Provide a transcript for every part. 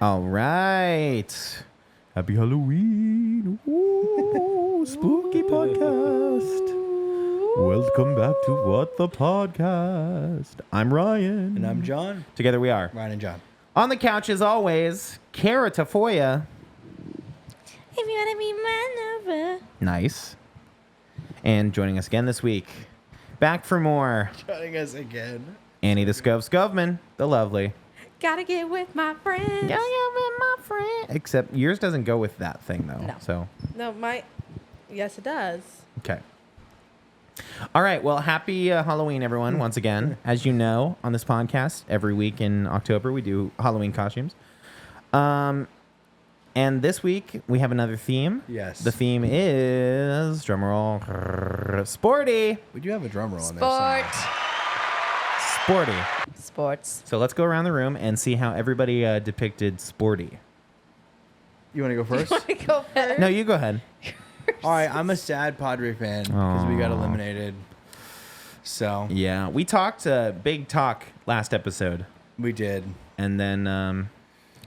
All right. Happy Halloween. Ooh, spooky podcast. Welcome back to What the Podcast. I'm Ryan. And I'm John. Together we are. Ryan and John. On the couch as always, Kara Tafoya. If you want to be my lover. Nice. And joining us again this week, back for more, Joining us again. Annie the Scove Scovman, the lovely. Gotta get with my friends. Yeah, with my friend. Except yours doesn't go with that thing, though. No. So, No, yes, it does. okay. All right. Well, happy Halloween, everyone, once again. As you know, on this podcast, every week in October, we do Halloween costumes. And this week, we have another theme. Yes. The theme is, drumroll, sporty. We do have a drum roll in there. Sport. Sporty. Sports. So let's go around the room and see how everybody depicted sporty. You want to go first? Want to go first? No, you go ahead. All right. I'm a sad Padre fan because we got Aw. eliminated. So Yeah, we talked big talk last episode. we did. And then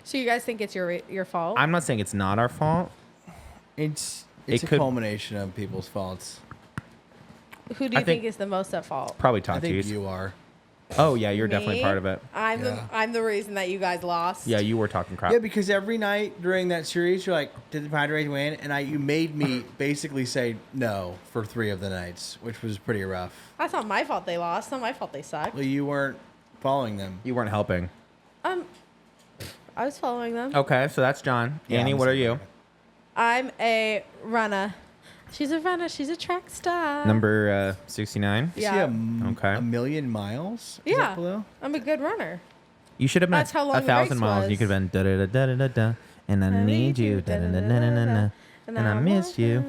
So you guys think it's your fault? I'm not saying it's not our fault. It's It a could- culmination of people's faults. Who do I you think- think is the most at fault? Probably I think Tachi's. you are. Oh, yeah, you're definitely Me? part of it. Yeah. I'm the reason that you guys lost. Yeah, you were talking crap. Yeah, because every night during that series, you're like, "Did the Padres win?" And you made me basically say no for 3 of the nights, which was pretty rough. That's not my fault they lost. Not my fault they suck. Well, you weren't following them. You weren't helping. I was following them. Okay, so that's John. Yeah, Annie, I'm what are sorry. you? I'm a runner. She's a runner. She's a track star. Number 69. You Yeah. see Okay. a million miles? Is Yeah. that below? I'm a good runner. You should have been That's how long the 1,000 race miles. You was. could have been da-da-da-da-da-da, and I need you, da-da-da-da-da-da, and I missed you.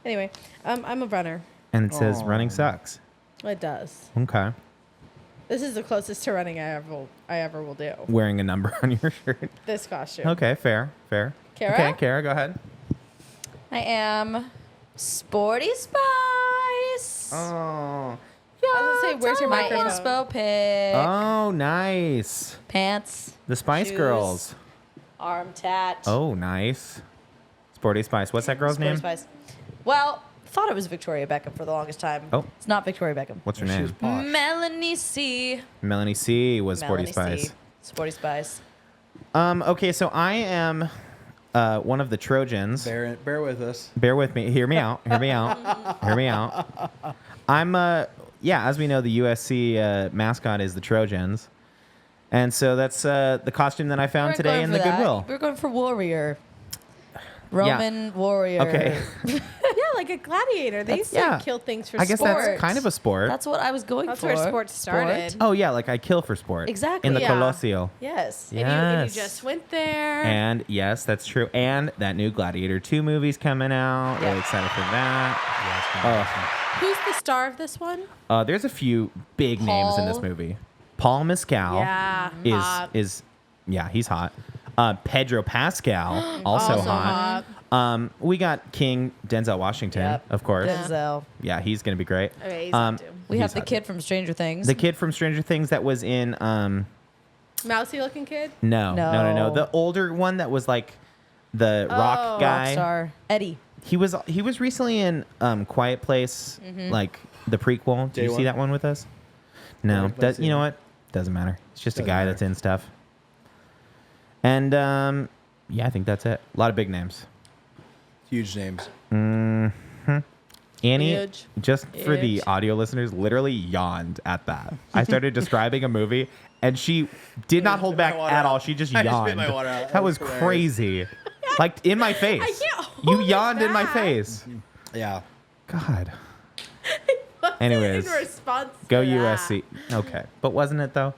Anyway, I'm a runner. And it says Aw. running sucks. It does. Okay. This is the closest to running I ever will do. Wearing a number on your shirt. This costume. Okay, fair. Kara? Okay, Kara, go ahead. I am Sporty Spice. Oh. I was gonna say, where's your My microphone? inspo pick. Oh, nice. Pants. The Spice Shoes. Girls. Arm tat. Oh, nice. Sporty Spice. What's that girl's Sporty name? Spice. Well, thought it was Victoria Beckham for the longest time. Oh. It's not Victoria Beckham. What's her She was name? posh. Melanie C. Melanie C. was Sporty Melanie Spice. C. Sporty Spice. Okay, so I am one of the Trojans. Bear with us. Bear with me. Hear me out. Hear me out. Hear me out. I'm as we know, the USC mascot is the Trojans. And so that's the costume that I found We're today going in for the that. Goodwill. We're going for warrior. Roman warrior. Okay. Yeah, like a gladiator. They used to yeah. kill things for I guess sport. that's kind of a sport. That's what I was going That's for. where sports started. Oh, yeah, like I kill for sport. Exactly. In the Yeah. Colosseum. Yes. Yeah. And you Yes. just went there. And yes, that's true. And that new Gladiator 2 movie's coming out. Yeah. Really excited for that. Who's the star of this one? There's a few big names in this Paul. movie. Paul Mescal Yeah, hot. is he's hot. Pedro Pascal also, Also hot. We got King Denzel Washington, Yep. of course. Denzel. Yeah, he's gonna be great. Okay, he's hot too. We He's have the hot. kid from Stranger Things. The kid from Stranger Things that was in Mousy looking kid? no. No. The older one that was like the Oh. rock guy. Rockstar. Eddie. He was recently in Quiet Place, like the prequel. Did Day you see one? that one with us? No. Quiet Place, You know yeah. what? Doesn't matter. It's just a Doesn't guy matter. that's in stuff. And yeah, I think that's it. A lot of big names. Huge names. Annie, Huge. just for the Huge. audio listeners, literally yawned at that. I started describing a movie, and she did not hold back water at all. out. She just I just yawned. spit my water out. That That was was hilarious. crazy. Like in my face. I can't You hold it yawned in my back. face. Yeah. God. Wasn't Anyways, in response Go to that. USC. Okay, but wasn't it though?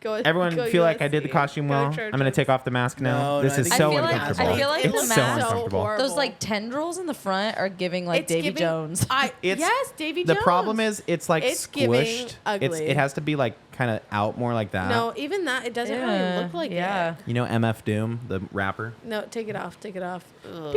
Go Feel like I did the USC. costume Go well? I'm Trojans. gonna take off the mask now. No, This no, I is think so I feel like- uncomfortable. I feel like it's the so mask- uncomfortable. horrible. Those like tendrils in the front are giving like It's Davy giving- Jones. It's- yes, Davy The Jones. problem is it's like It's giving squished. ugly. It has to be like kind of out more like that. No, even that, it doesn't really look like yeah. it. You know MF Doom, the rapper? No, take it off. Take it off. Ugh.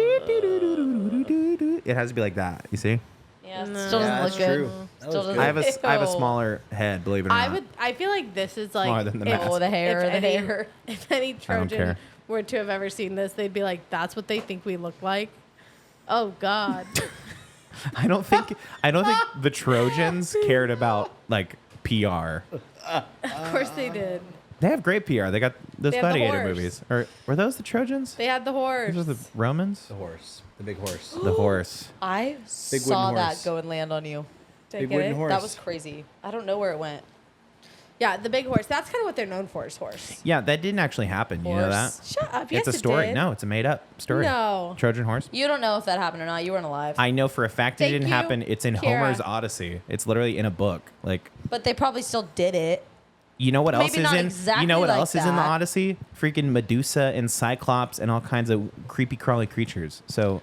It has to be like that. You see? Yeah, it No. still doesn't Yeah, look that's good. true. That Still was doesn't good. I have a Ew. smaller head, believe it or not. I feel like this is Smaller like than the if- mask. Oh, the hair, if the any, hair. If any I don't Trojan care. were to have ever seen this, they'd be like, "That's what they think we look like." Oh God. I don't think the Trojans cared about like PR. Of course they did. They have great PR. They got those They have the gladiator horse. movies. Or were those the Trojans? They had the horse. Those are the Romans. The horse, the big horse. The horse. I Big saw wooden that horse. go and land on you. Did I Big get wooden it? horse. That was crazy. I don't know where it went. Yeah, the big horse. That's kind of what they're known for is horse. Yeah, that didn't actually happen. You know that? Horse. Shut up. Yes, It's a story. It did. No, it's a made up story. No. Trojan horse. You don't know if that happened or not. You weren't alive. I know for a fact it Thank didn't you, happen. It's in Kira. Homer's Odyssey. It's literally in a book. Like, But they probably still did it. you know what else Maybe is not in? exactly You know what like else is in the that. Odyssey? Freaking Medusa and Cyclops and all kinds of creepy crawly creatures. So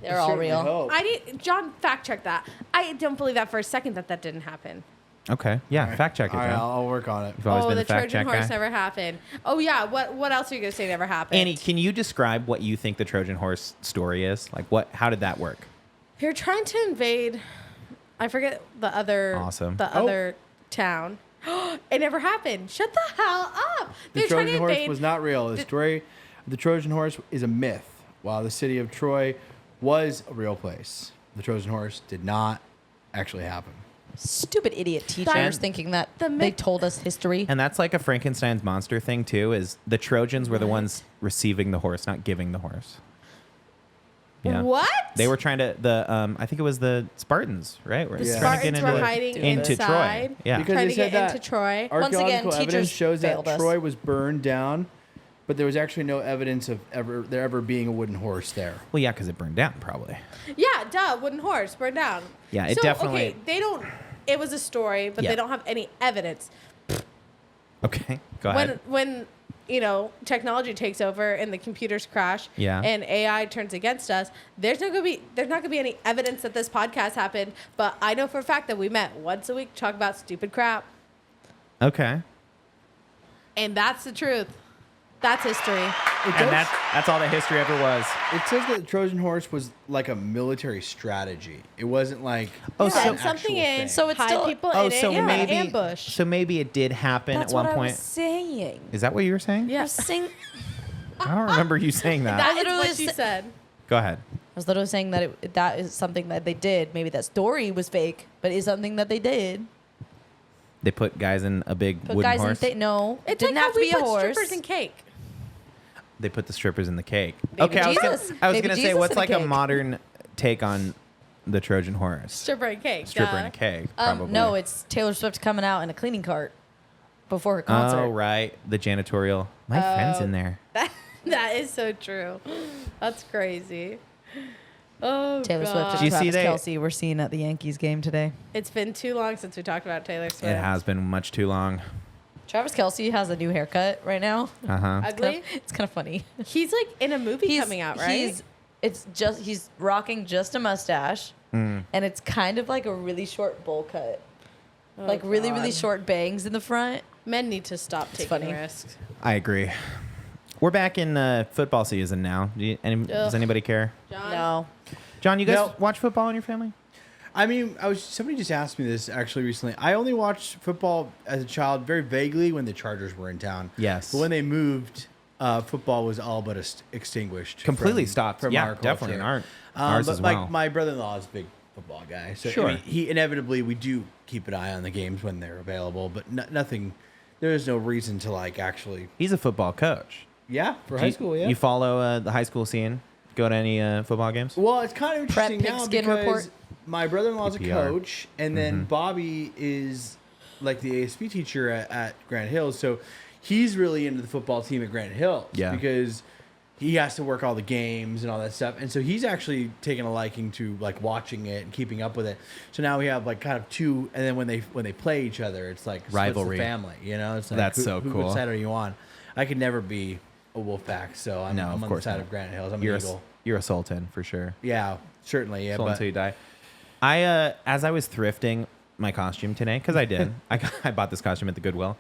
They're all real. Hope. I need John fact check that. I don't believe that for a second that didn't happen. okay, yeah, All right. fact check it, All right, John. I'll work on it. You've always Oh, been the the fact Trojan check horse guy. never happened. Oh yeah, what else are you gonna say never happened? Annie, can you describe what you think the Trojan horse story is? Like, how did that work? You're trying to invade. I forget the other. Awesome. The Oh. other town. It never happened. Shut the hell up. The They're trying to Trojan horse invade. was not real. The story of the Trojan horse is a myth. While the city of Troy was a real place, the Trojan horse did not actually happen. Stupid idiot teachers That- thinking that the they myth- told us history. And that's like a Frankenstein's monster thing too. Is the Trojans were the ones receiving the horse, not giving the horse. Yeah. What? They were trying to I think it was the Spartans, right? Were The Yeah. trying to Spartans get were hiding into inside. Troy. Yeah. Because Trying they to said get that into Troy. Once again, Archaeological evidence teachers shows that failed us. Troy was burned down, but there was actually no evidence of there ever being a wooden horse there. Well, yeah, because it burned down probably. Yeah, duh. Wooden horse burned down. Yeah, it so, definitely- Okay, they don't. It was a story, but Yeah. they don't have any evidence. Okay, go ahead. When technology takes over and the computers crash, Yeah. and AI turns against us, there's not gonna be any evidence that this podcast happened. But I know for a fact that we met once a week to talk about stupid crap, Okay. and that's the truth. That's history. It, And that's all the history ever was. it says that the Trojan horse was like a military strategy. It wasn't like Oh, Yeah, so- and something in. So it's hide still- people Oh, in so it. Yeah, maybe ambush. So maybe it did happen That's at one what point. I was saying. Is that what you were saying? yeah, I was saying. I don't remember you saying that. that is literally what she sa- said. Go ahead. I was literally saying that that is something that they did. Maybe that story was fake, but it's something that they did. They put guys in a big Put wooden guys horse. no, it It's didn't like have how to we be a put horse. strippers in cake. They put the strippers in the cake. Baby okay, Jesus. I was Baby gonna say, Jesus what's in a like a cake. modern take on the Trojan horse? Stripper and cake. Stripper duh. in a cake, probably. No, it's Taylor Swift coming out in a cleaning cart before her concert. Oh right, the janitorial. My friend's in there. That is so true. That's crazy. Oh, Taylor God. Swift Did you and see Travis they- Kelsey were seen at the Yankees game today. It's been too long since we talked about Taylor Swift. It has been much too long. Travis Kelsey has a new haircut right now. Uh huh. Ugly. It's kind of funny. He's like in a movie coming out, right? He's rocking just a mustache, Mm. and it's kind of like a really short bowl cut, Oh, like really God. short bangs in the front. Men need to stop taking funny. risks. I agree. We're back in football season now. Does anybody care? John? No, John, you guys No. watch football in your family? I mean, somebody just asked me this actually recently. I only watched football as a child very vaguely when the Chargers were in town. Yes. But when they moved, football was all but extinguished. Completely from- stopped. From Yeah, our definitely culture. in ours but as like well. my brother-in-law is a big football guy, so Sure. I mean, he inevitably we do keep an eye on the games when they're available, but nothing. There is no reason to like actually. He's a football coach. Yeah, for Do high you- school. Yeah. You follow the high school scene? Go to any football games? Well, it's kind of Prep interesting now pigskin because report. my brother-in-law's a PPR. coach, and then Bobby is like the ASB teacher at Granite Hills. So he's really into the football team at Granite Hills Yeah. because he has to work all the games and all that stuff. And so he's actually taken a liking to like watching it and keeping up with it. So now we have like kind of two, and then when they play each other, it's like splits Rivalry. the family. You know, it's like That's so cool. What side are you on? I could never be a Wolfpack, so I'm No, of on the course side not. of Granite Hills. I'm You're an Eagle. you're a Sultan for sure. Yeah, certainly. Yeah, Sultan but until you die. I as I was thrifting my costume today, because I did. I bought this costume at the Goodwill.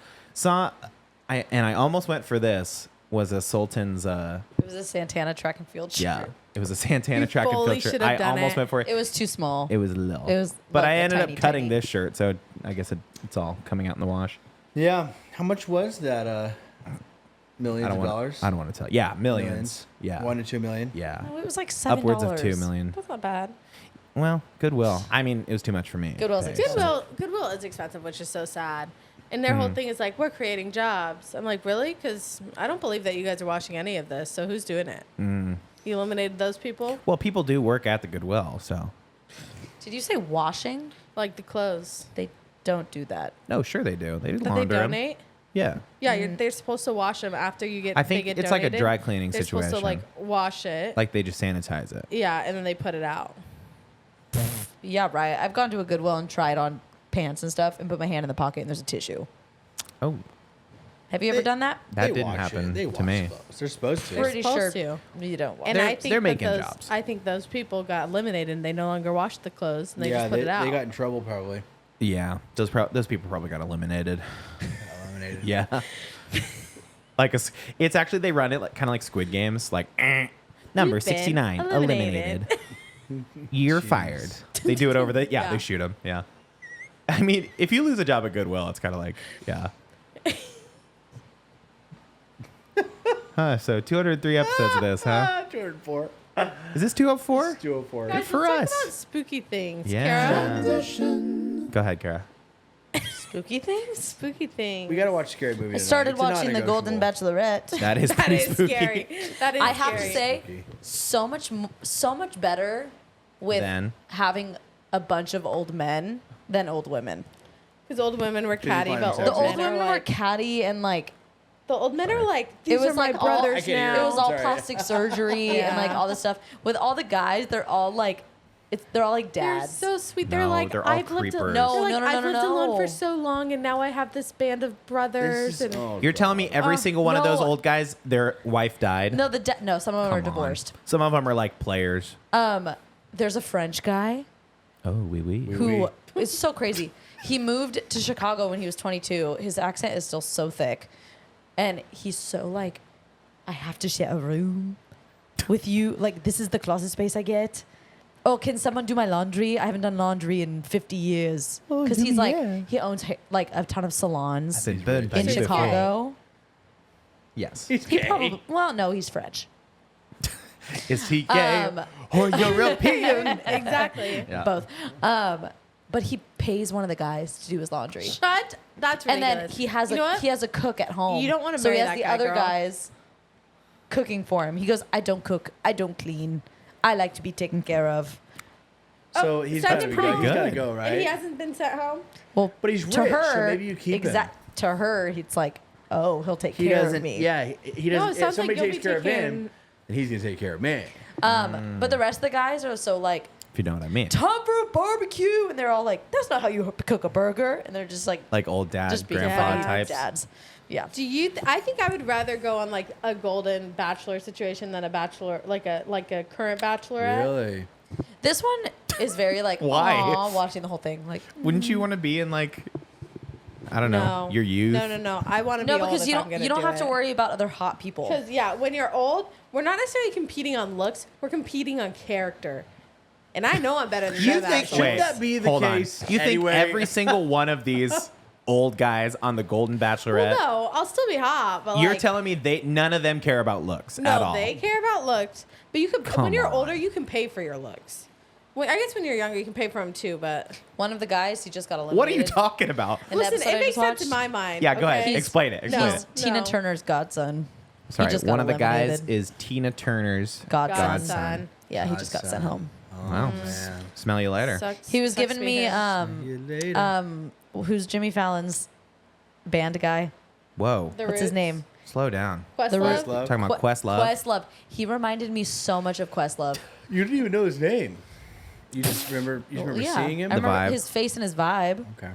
I almost went for this. was a Sultan's. It was a Santana track and field shirt. Yeah, it was a Santana You track and fully field shirt. should have I done almost it. went for it. It was too small. It was little. It was but like I a ended tiny, up cutting tiny. this shirt, so I guess it's all coming out in the wash. Yeah. How much was that? Millions I don't of want. dollars. I don't want to tell. Yeah, millions. Yeah. 1 to 2 million. Yeah. No, it was like $7. Upwards of 2 million. That's not bad. Well, Goodwill. I mean, it was too much for me. Goodwill's to pay, expensive. so- Goodwill is expensive, which is so sad. And their whole thing is like, we're creating jobs. I'm like, really? Because I don't believe that you guys are watching any of this. So who's doing it? You eliminated those people? Well, people do work at the Goodwill, so. Did you say washing? Like the clothes They don't do that. No, sure they do. They do that they launder 'em. donate? Yeah. Yeah, they're supposed to wash them after you get. I think they get it's like a donated. dry cleaning They're situation. supposed to like wash it. Like they just sanitize it. Yeah, and then they put it out. Yeah, right. I've gone to a Goodwill and tried on pants and stuff and put my hand in the pocket and there's a tissue. Oh, Have you ever done that? that They didn't wash happen it. They to wash me. clothes. They're supposed to. They're Pretty supposed sure to. you don't wash. And They're- I think they're that making those, jobs. I think those people got eliminated and they no longer wash the clothes and they yeah, just put it out. they got in trouble probably. Yeah, those people probably got eliminated. Eliminated. Yeah. It's actually they run it like kind of like Squid Games, like number You've been 69 eliminated. You're fired. They do it over the Yeah. they shoot them. Yeah. I mean, if you lose a job at Goodwill, it's kind of like yeah. So 203 episodes of this, huh? 204. Is this 204? 204. Guys, for let's talk us. about spooky things. Yeah. Kara? Go ahead, Kara. Spooky things? Spooky things. We got to watch Scary Movie I tonight. started It's a watching The Golden non-negotiable. Bachelorette. That is That pretty is spooky. scary. That is I have to scary. say, Spooky. so much better with Then having a bunch of old men than old women. Because old women were catty, find but it old The old men are women were like, catty and like the old men are like, these it was are my like all, brothers I can hear now. it was all Sorry. plastic surgery and like Yeah. all this stuff. With all the guys, they're all like They're dads. so sweet. They're No, like, they're all I've lived. creepers. No, they're like, no, no, I've no, lived alone no. for so long, and now I have this band of brothers. This is- And oh, You're telling me God. every single one of those no. old guys, their wife died? no, some of them are Come on. divorced. Some of them are like players. There's a French guy Oh, oui. who is so crazy. He moved to Chicago when he was 22. His accent is still so thick. And he's so like, I have to share a room with you. Like, this is the closet space I get. Oh, can someone do my laundry? I haven't done laundry in 50 years. Oh, Because do he's me, like, yeah. he owns like a ton of salons I've been burned by in you before. Chicago. Yes. He's He gay. probably, well, no, he's French. Is he gay or European? exactly. Yeah. Both. But he pays one of the guys to do his laundry. Shut. That's And ridiculous. then he has You know what? he has a cook at home. You don't wanna so he marry has that the guy, other girl. guys cooking for him. He goes, I don't cook, I don't clean. I like to be taken care of. So he's got to second go. prom. He's got to Good. go, And right? he hasn't been sent home. Well, But he's to rich, so her, maybe you keep him. To her, it's like, oh, he'll take He care doesn't. of me. Yeah, he No, doesn't. it if sounds like somebody you'll takes be care of taken- him, then he's gonna take care of me. But the rest of the guys are so like, If you know what I mean. time for a barbecue, and they're all like, that's not how you cook a burger, and they're just like, Like old dad, just being grandfather funny types. dads. Yeah. Do you? I think I would rather go on like a golden bachelor situation than a bachelor, like a current bachelorette. Really? This one is very like, Why? aw, watching the whole thing. Like, Wouldn't you want to be in like, I don't know, No. your youth? No. I want to no, be old because if you I'm don't gonna you don't do have to it. worry about other hot people. Because yeah, when you're old, we're not necessarily competing on looks. We're competing on character. And I know I'm better than You them. think- actually. Shouldn't that be the hold case on. You think anyway? every single one of these old guys on the Golden Bachelorette? Well, no, I'll still be hot. But You're like, telling me none of them care about looks no, at all? they care about looks. But you could Come when you're on. older, you can pay for your looks. Well, I guess when you're younger, you can pay for them too. But One of the guys, he just got eliminated. What are you talking about? In the listen, episode I it makes just sense in watched, my mind. Yeah, go ahead. okay? Explain it. Explain No. it. Tina No. Turner's godson. Sorry, just got one of the guys eliminated. is Tina Turner's Godson. Godson. Yeah, he just got sent home. Wow. Man. Smell you later. Sucks, He was sucks giving to be me him. See you later. who's Jimmy Fallon's band guy? Whoa. The What's his Roots. name? Slow down. Questlove? The Roots. Questlove. Talking about Questlove. Questlove. He reminded me so much of Questlove. You didn't even know his name. You just remember. You just remember yeah, seeing him. I remember vibe. his face and his vibe. Okay.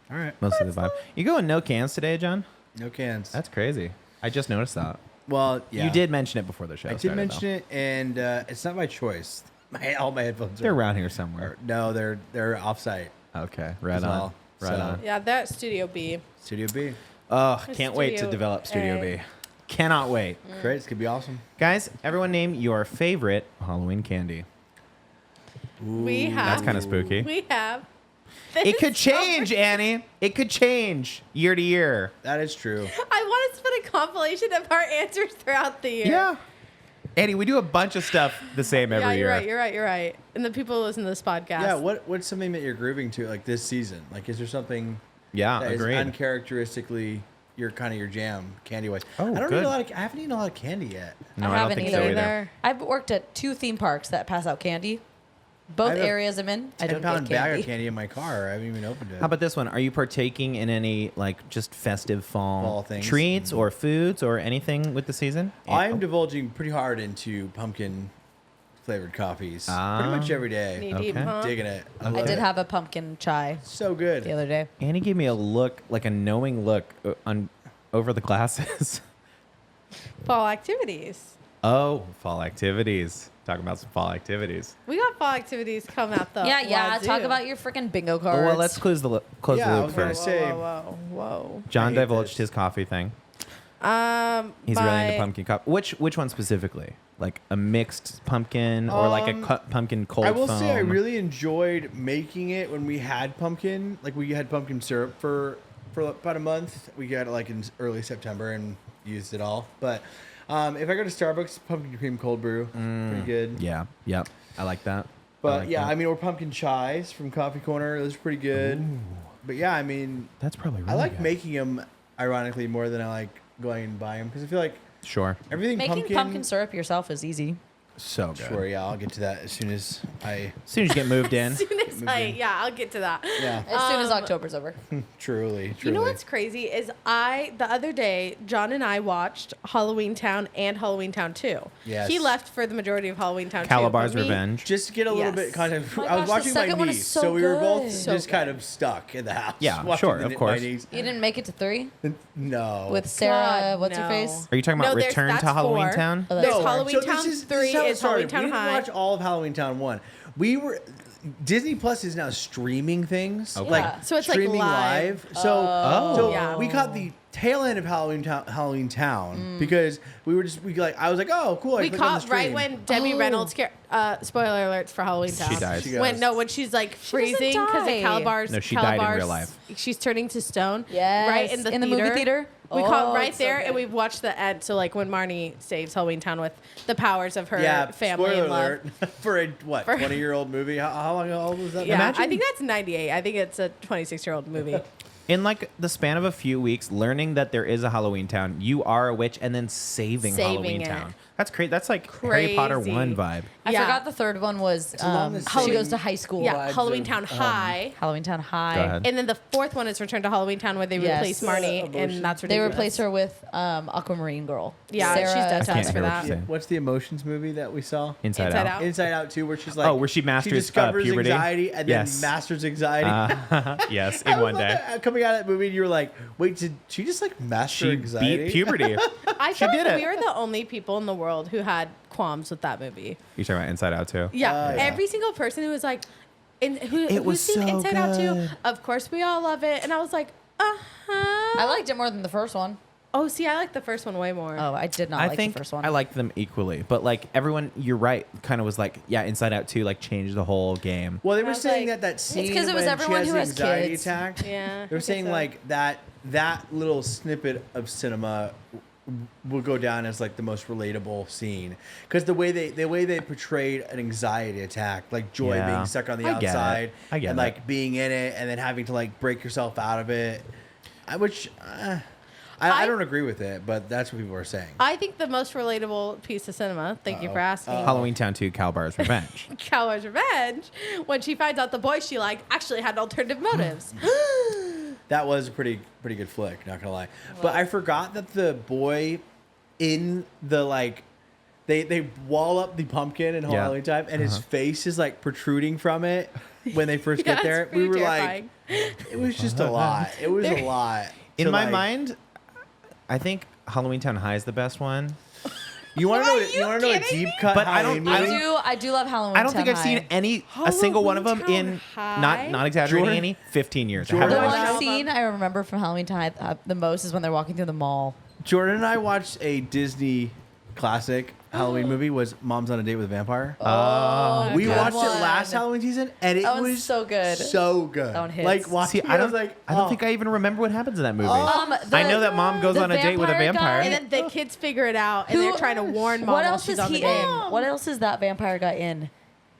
All right. Most of the vibe. You going no cans today, John? No cans. That's crazy. I just noticed that. Well, yeah. You did mention it before the show I did started, mention though. it, and it's not my choice. All my headphones They're are around here somewhere. No, they're offsite. Okay, right As on. well, Right so- on. Yeah, that Studio B. Studio B. Oh, can't wait to Studio develop Studio A. B. Cannot wait. Great. It's gonna be awesome. Guys, everyone name your favorite Halloween candy. We have. That's kind of spooky. We have. It could change, Annie. It could change year to year. That is true. I want to put a compilation of our answers throughout the year. Yeah. Annie, we do a bunch of stuff the same every Yeah, year. you're right. And the people who listen to this podcast. Yeah. What's something that you're grooving to like this season? Like, is there something Yeah, that is agreed. uncharacteristically your jam candy wise? Oh, I don't good. eat I haven't eaten a lot of candy yet. No, I I don't haven't think so either. either. I've worked at 2 theme parks that pass out candy. Both I have a areas I'm in, I don't 10-pound get bag candy. of candy in my car. I haven't even opened it. How about this one? Are you partaking in any like just festive fall Fall things? treats or foods or anything with the season? I'm divulging pretty hard into pumpkin flavored coffees. Pretty much every day. Knee deep, Okay. huh? Digging it. I love did it. have a pumpkin chai So good. the other day. Annie gave me a look, like a knowing look over the glasses. Fall activities. Oh, fall activities. Talking about some fall activities. We got fall activities come out though. Yeah. Talk about your freaking bingo Oh, cards. well, let's close the Yeah, I loop was gonna first. say- Whoa. John I hate divulged this. his coffee thing. He's My- really into pumpkin coffee. Which one specifically? Like a mixed pumpkin or like a pumpkin cold I will foam? say I really enjoyed making it when we had pumpkin. Like we had pumpkin syrup for about a month. We got it like in early September and used it all. But if I go to Starbucks, pumpkin cream cold brew, pretty good. Yeah. Yep. I like that. But like yeah, that. I mean, or pumpkin chais from Coffee Corner. Those are pretty good. But yeah, I mean, That's probably really I like good. making them ironically more than I like going and buying them because I feel like Sure. everything Making pumpkin syrup yourself is easy. So good. Sure, yeah, I'll get to that as soon as I. As soon as you get moved in. As soon as I'll get to that. Yeah, As soon as October's over. truly. You know what's crazy is the other day, John and I watched Halloween Town and Halloween Town 2. Yes. He left for the majority of Halloween Town 2. Calabar's but me- Revenge. Just to get a little Yes. bit content. My I was gosh, the watching my second one is niece, so so we were both good. So just kind of stuck in the house. Yeah, watching sure, the- of course. My niece. You didn't make it to 3 No. with Sarah. God, what's her no. face? Are you talking No, about there's- Return to that's Halloween 4. Town? Oh, There's that's Halloween so Town this is 3 how it is Halloween started. Town We didn't High. watch all of Halloween Town 1. We were Disney Plus is now streaming things Okay. like Yeah. So it's like streaming live. So Yeah. we caught the tail end of Halloween Town because we I was like, oh cool. I We clicked on the caught right stream. when Debbie Oh. Reynolds, spoiler alerts for Halloween Town. She dies. She When goes. she's like doesn't freezing because of die. Calabar's. No, she died in Calabar's- real life. She's turning to stone. Yes, Right in the in the movie theater? We Oh, caught right it's so there, good. and we watched the end. So like when Marnie saves Halloween Town with the powers of her Yeah, family spoiler and love. alert for a 20-year-old movie. How long old was that? Yeah, Imagine- I think that's 98. I think it's a 26-year-old movie. In like the span of a few weeks, learning that there is a Halloween Town, you are a witch, and then saving Halloween it. Town. That's crazy. That's like Harry Potter Crazy. 1 vibe. I Yeah. forgot the third one was along the she same goes to high school. Yeah, vibes Halloween of, Town High. Halloween Town High. Go ahead. And then the fourth one is Return to Halloween Town, where they Yes. replace Marnie, Emotion. and that's They ridiculous. replace her with Aquamarine Girl. Yeah, Sarah she's dead I to can't us for hear what that. you're saying. What's the Emotions movie that we saw? Inside Inside Out. Out. Inside Out 2, where she's like, Oh, where she masters, discovers puberty? anxiety and Yes. then masters anxiety. Yes, I in was one like, day. coming out of that movie, and you were like, wait, did she just like master She anxiety? beat puberty. I She feel did like it. we were the only people in the world who had qualms with that movie. You're talking about Inside Out too? Yeah, Yeah. every single person who was like, It was who's seen so Inside Out 2? good. Of course, we all love it. And I was like, I liked it more than the first one. Oh, see, I like the first one way more. Oh, I did not I like think the first one. I liked them equally, but like everyone, you're right, kind of was like, yeah, Inside Out 2 like changed the whole game. Well, they And were I was saying like- that scene 'cause it was when everyone she who has has the anxiety kids. attack. Yeah, They were I saying think so. like that little snippet of cinema will go down as like the most relatable scene because the way they portrayed an anxiety attack, like Joy Yeah. being stuck on the I get it. outside I get and it. like being in it and then having to like break yourself out of it, I don't agree with it, but that's what people are saying. I think the most relatable piece of cinema, thank you for asking, Halloween Town 2, Calabar's Revenge. Coward's Revenge, when she finds out the boy she liked actually had alternative motives. That was a pretty good flick, not gonna lie. But I forgot that the boy in the like they wall up the pumpkin in Yeah. Halloween time and his face is like protruding from it when they first Yeah, get there. it's We pretty were terrifying. like, it was just a lot. It was a lot. In to, my like- mind, I think Halloween Town High is the best one. you want to Are know? You you want to know a kidding deep me? cut? But I don't- Halloween I movie? I do love Halloween. I don't think Town I've seen High. a single one of them Halloween in Town not High? exaggerating Jordan- any 15 years. I Jordan- haven't The Watch one out. scene I remember from Halloween Town the most is when they're walking through the mall. Jordan and I watched a Disney classic Halloween movie. Was Mom's on a Date with a Vampire? We good watched it one. last Halloween season, and it That one's was so good. So good. That one hits. Like watching See, it, I was like, I don't oh. think I even remember what happens in that movie. The- I know that mom goes the on a date with a vampire vampire. guy- And then the kids figure it out, and they're trying to warn mom What while else she's is on the he date. in? What else is that vampire guy in?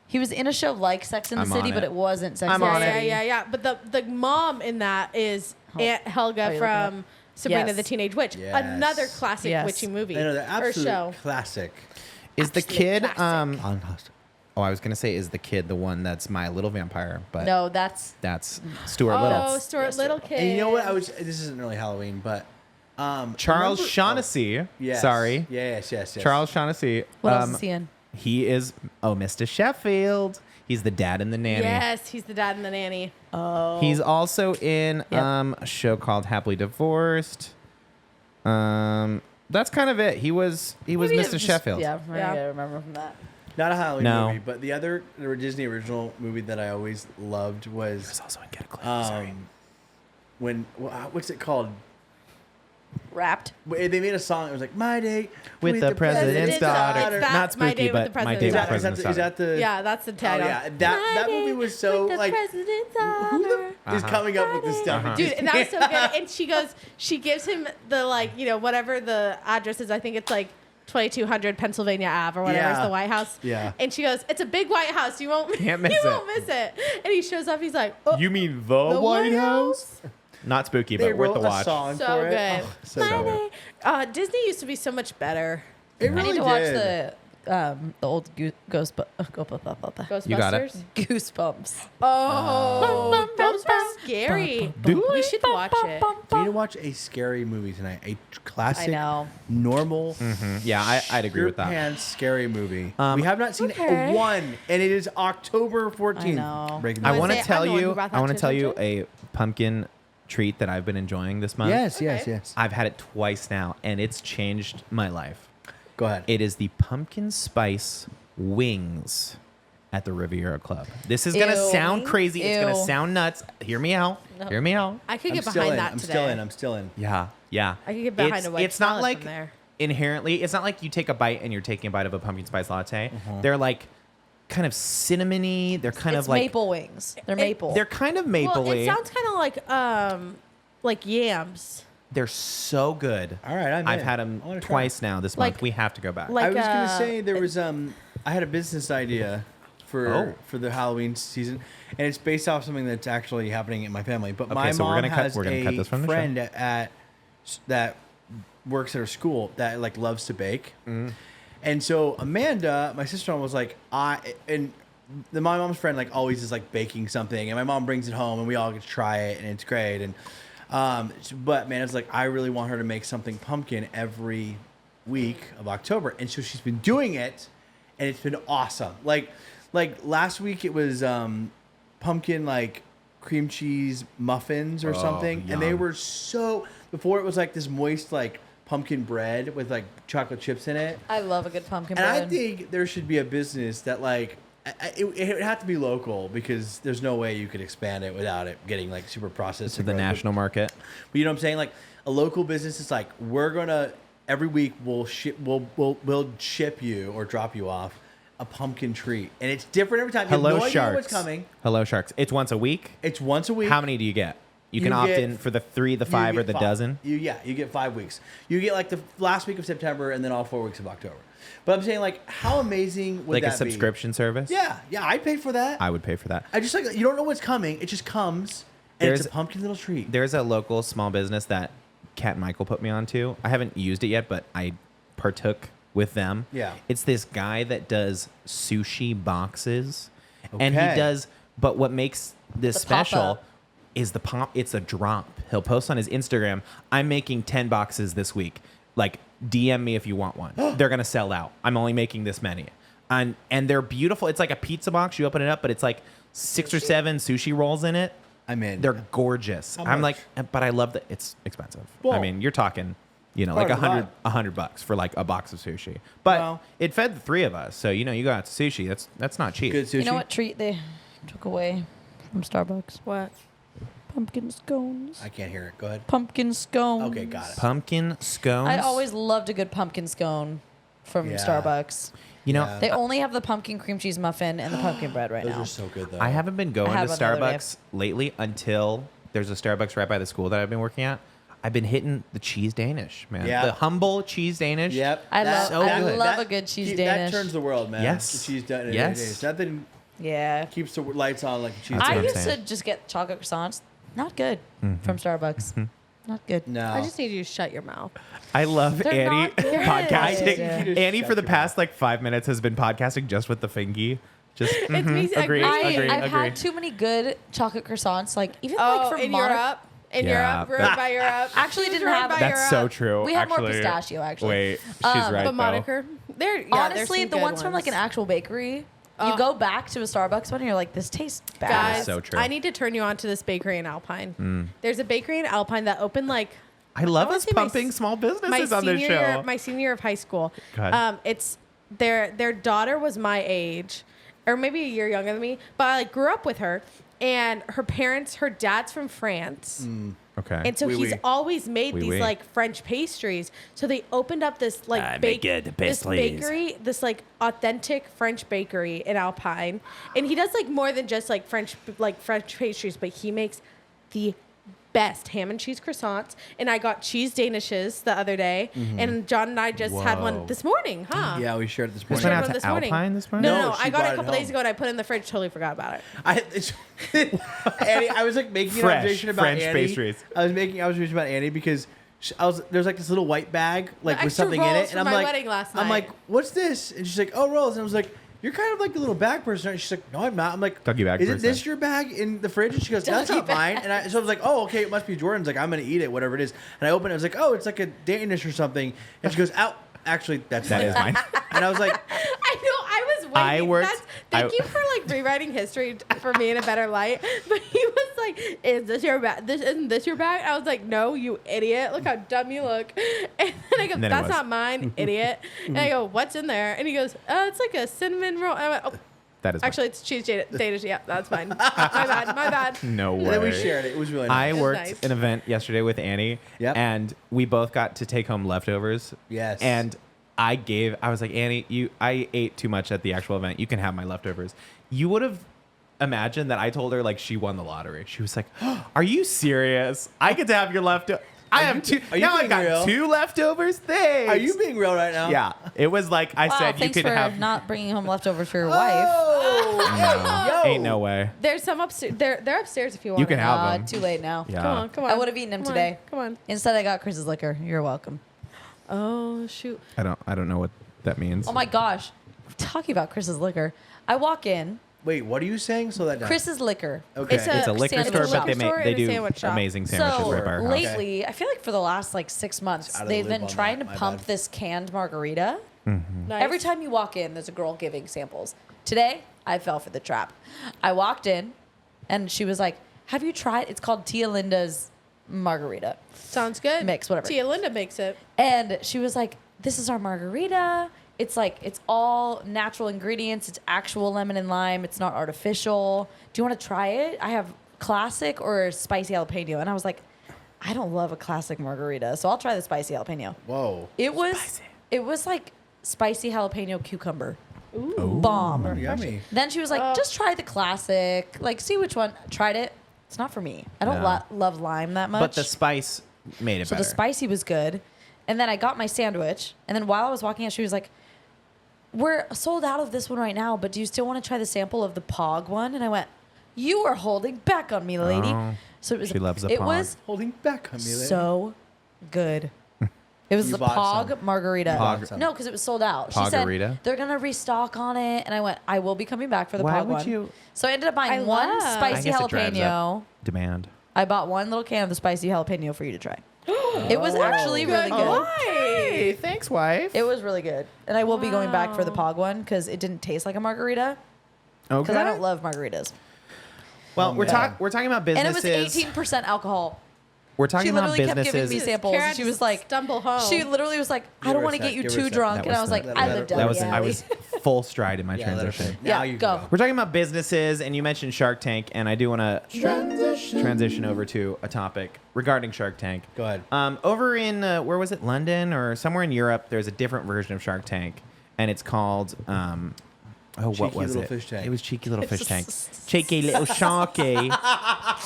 He was in a show like Sex and the I'm City, on but it. it wasn't Sex I'm and the on it. City. Yeah. But the mom in that is Aunt Oh, Helga you're looking from Sabrina Yes. the Teenage Witch. Yes. Another classic Yes. witchy movie I know they're or absolute show. classic. Is the Absolute kid? classic. Oh, I was gonna say, is the kid the one that's my little vampire? But No, that's Stuart Oh, Little. Stuart Little kid. And you know what? This isn't really Halloween, but Charles remember- Shaughnessy. Yes. Sorry, Yes. Charles Shaughnessy. what else is he in? He is Mr. Sheffield. He's the dad in the nanny. Yes, he's the dad and the nanny. Oh, He's also in Yep. a show called Happily Divorced. That's kind of it. He was Maybe Mr. it's just- Sheffield. Yeah, Yeah. I remember from that. Not a Halloween No. movie, but the other Disney original movie that I always loved He was was also in Get a Clue. Sorry. what's it called? Wrapped. They made a song. It was like My Date With the President's Daughter. It's that, Not My spooky, Date with but the My Date with President's the Is that, President's is that the? Yeah, that's the Oh title. yeah, that movie was so With the like. president's Who the daughter. f- is coming up with this stuff? Dude, and that was so good. And she gives him the whatever the address is. I think it's like 2200 Pennsylvania Ave or whatever is Yeah. the White House. Yeah. And she goes, "It's a big White House. You won't Can't miss you it." won't miss it." And he shows up. He's like, "Oh, You mean the, the White House? Not spooky, They but worth wrote the a watch. song so for good." it. Oh, so My good. Date. Disney used to be so much better. It I really need to watch did. the old Goosebumps. Ghostbusters. Goosebumps. Oh, those were scary. We should watch it. We need to watch a scary movie tonight. A classic, I know. normal, Yeah, I'd agree with that. pants scary movie. Um, we have not seen okay. one, and it is October 14th. I know. Breaking I news. want to say, tell I'm the one you. who brought that I want to to tell you attention. a pumpkin treat that I've been enjoying this month. Yes, Okay. yes. I've had it twice now, and it's changed my life. Go ahead. It is the pumpkin spice wings at the Riviera Club. This is gonna Ew. sound crazy. It's gonna Ew. sound nuts. Hear me out. Hear me out. I could I'm get still behind in. that I'm today. still in. I'm still in. Yeah. I could get behind a wedge It's not salad like from there. inherently. It's not like you take a bite and you're taking a bite of a pumpkin spice latte. Mm-hmm. They're like kind of cinnamony. They're kind It's of like maple wings. They're maple. They're kind of Well, mapley. it sounds kind of like yams. They're so good. All right, I'm I've in. had them I wanna try twice now this Like- month. We have to go back. like- I was gonna uh, say there was I had a business idea for the Halloween season, and it's based off something that's actually happening in my family. But my so we're mom gonna cut- has we're gonna cut a this from the show. friend that works at her school that like loves to bake, and so Amanda, my sister-in-law, was like, my mom's friend like always is like baking something, and my mom brings it home, and we all get to try it, and it's great. And but Amanda's like, I really want her to make something pumpkin every week of October, and so she's been doing it, and it's been awesome. Like last week it was pumpkin like cream cheese muffins or Oh, something, and they yum. were so. Before it was like this moist like pumpkin bread with like chocolate chips in it, I love a good pumpkin and bread. I think there should be a business that like. It would have to be local because there's no way you could expand it without it getting like super processed to the and gross. national market. But you know what I'm saying? Like a local business is like, we're gonna every week we'll ship you or drop you off a pumpkin treat, and it's different every time. You Hello have no idea Sharks. what's coming. Hello Sharks. It's once a week. It's once a week. How many do you get? You can You opt get- in for the 3, the You 5, or get the five. dozen. You get 5 weeks. You get like the last week of September and then all 4 weeks of October. But I'm saying like, how amazing would Like that a subscription service. be? Yeah, I'd pay for that. I would pay for that. I just like you don't know what's coming. It just comes, and it's a pumpkin little treat. There's a local small business that Kat and Michael put me onto. I haven't used it yet, but I partook with them. Yeah. It's this guy that does sushi boxes. And he Okay. does, but what makes this The special pop-up. is the pop. It's a drop. He'll post on his Instagram, I'm making 10 boxes this week. Like, DM me if you want one. They're going to sell out. I'm only making this many. And they're beautiful. It's like a pizza box. You open it up, but it's like 6 or 7 sushi rolls in it. I'm in. They're gorgeous. How I'm much? like, but I love that it's expensive. Well, I mean, you're talking, like part of the vibe. $100 for like a box of sushi. But Well- it fed the 3 of us, so you go out to sushi. That's not cheap. good sushi. You know what treat they took away from Starbucks? What? Pumpkin scones. I can't hear it. Go ahead. Pumpkin scones. Okay, got it. Pumpkin scones. I always loved a good pumpkin scone from Yeah. Starbucks. You know, Yeah. They only have the pumpkin cream cheese muffin and the pumpkin bread right Those now. are so good, though. I haven't been going to had one the other day. Starbucks lately until there's a Starbucks right by the school that I've been working at. I've been hitting the cheese Danish, man. Yeah. The humble cheese Danish. Yep. I good. love a good cheese Danish. That turns the world, man. Yes. The cheese Danish. Yes. Nothing Yeah. keeps the lights on like a cheese That's what I I'm Danish. used to saying. just get chocolate croissants. Not good from Starbucks. Not good. No. I just need you to shut your mouth. I love They're Annie not good. podcasting. Yeah. You just Annie shut for the your past like 5 minutes has been podcasting just with the fingy. Just It's me. agree, agree, I've agree. had too many good chocolate croissants. Like even Oh, like from in Monaco. Europe. In Yeah, Europe. Ruined by Europe. Actually She was didn't ruined have- by That's so Europe. true. We have more actually. pistachio, actually. Wait, she's right The though. moniker. There's Honestly, some the good ones from like an actual bakery, Oh. you go back to a Starbucks one and you're like, this tastes bad. Guys, So true. I need to turn you on to this bakery in Alpine. There's a bakery in Alpine that opened like I love I wanna us say my pumping s- small my businesses on this senior show. year, my senior year of high school. Go ahead. It's their daughter was my age, or maybe a year younger than me, but I like grew up with her. And her dad's from France. Okay. And so Oui, he's oui. always made Oui, these oui. like French pastries. So they opened up this like I make good this pastries. bakery, this like authentic French bakery in Alpine. And he does like more than just like French pastries, but he makes the best ham and cheese croissants. And I got cheese Danishes the other day, and John and I just had Whoa. one this morning, huh? Yeah, we shared it this This morning. went Shared out one to this morning. Alpine this morning? No, No, I she got it brought a it couple days home. ago and I put it in the fridge. Totally forgot about it. Annie, I was like making an Fresh observation about French Annie. pastries. I was making observation about Annie because there's like this little white bag like with extra something in rolls it, from and I'm my like, wedding last I'm night. like, what's this? And she's like, oh, rolls. And I was like, you're kind of like a little bag person. And she's like, no, I'm not. I'm like, Doggy bag isn't person. this your bag in the fridge? And she goes, that's Doggy not mine. And so I was like, oh, okay, it must be Jordan's. Like, I'm gonna eat it, whatever it is. And I opened it. I was like, oh, it's like a Danish or something. And she goes, out. Actually, that's That is mine. And I was like, I know. I was waiting. I worked- Thank you for like rewriting history for me in a better light. But he was like, "Is this your bag? Isn't this your bag?" I was like, "No, you idiot! Look how dumb you look." And then I go, And then it "That's was. not mine, idiot." And I go, "What's in there?" And he goes, "It's like a cinnamon roll." And I went, "Oh, That is mine. actually, it's cheese Danish. Yeah, that's fine. My bad. My bad." No way. and then we shared it. It was really I nice. worked nice. an event yesterday with Annie, Yep. and we both got to take home leftovers. Yes. And I was like, Annie, I ate too much at the actual event. You can have my leftovers. You would have imagined that I told her like she won the lottery. She was like, are you serious? I get to have your leftovers. I have two. are you Now I being got real? 2 leftovers. Thanks. Are you being real right now? Yeah. It was like I Wow, said you thanks could for have. not bringing home leftovers for your wife. Oh, Ain't no way. There's some upstairs. They're upstairs if you want. You can it. have them. Too late now. Yeah. Come on, come on. I would have eaten them Come on, today. Come on. Instead, I got Chris's liquor. You're welcome. Oh shoot. I don't know what that means. Oh my gosh. Talking about Chris's liquor. I walk in, Wait, what are you saying? Slow that down. Chris's liquor. Okay. It's It's a liquor Sandwich store, shop. but they and a do sandwich shop. amazing sandwiches So right by our house. lately, I feel like for the last like 6 months, out of the they've loop been on trying that, to my pump bad. this canned margarita. Nice. Every time you walk in, there's a girl giving samples. Today, I fell for the trap. I walked in, and she was like, "Have you tried? It's called Tia Linda's margarita." Sounds good. Mix, whatever. Tia Linda makes it. And she was like, "This is our margarita. It's like it's all natural ingredients. It's actual lemon and lime. It's not artificial. Do you want to try it? I have classic or spicy jalapeno." And I was like, "I don't love a classic margarita, so I'll try the spicy jalapeno." Whoa. It was like spicy jalapeno cucumber. Ooh. Bomb. Yummy. Then she was like, "Just try the classic. Like, see which one." Tried it. It's not for me. I don't No. love lime that much. But the spice made it So better. the spicy was good. And then I got my sandwich. And then while I was walking out, she was like, "We're sold out of this one right now, but do you still want to try the sample of the Pog one?" And I went, "You are holding back on me, lady." Oh, So it was. she loves a It Pog. was Holding back on me. lady. so good. It was You the bought Pog some. margarita. Pog- some. No, because it was sold out. She Pogarita? said they're gonna restock on it, and I went, "I will be coming back for the Why Pog would one." you- So I ended up buying I one love- I spicy guess it drives jalapeno. up demand. I bought one little can of the spicy jalapeno for you to try. It was actually really good. Hey, thanks, wife. It was really good. And I will be going back for the Pog one because it didn't taste like a margarita. Okay. Because I don't love margaritas. Well, Oh, we're man. talking about And it was businesses. 18% alcohol. we're talking She about literally kept giving businesses. me samples. Kara and she just was like, stumble home. she literally was like, I Give don't her a want to sec, get you give her a too sec. drunk. That And I was was like, the- I lived that down was the I alley. was full stride in my Yeah, let her transition. finish. Now Yeah, you go. can We're talking about businesses, and you mentioned Shark Tank, and I do want to transition over to a topic regarding Shark Tank. Go ahead. Over in where was it, London or somewhere in Europe? There's a different version of Shark Tank, and it's called what Cheeky was Little it? Fish Tank. It was Cheeky Little Fish Tank. Cheeky little sharky.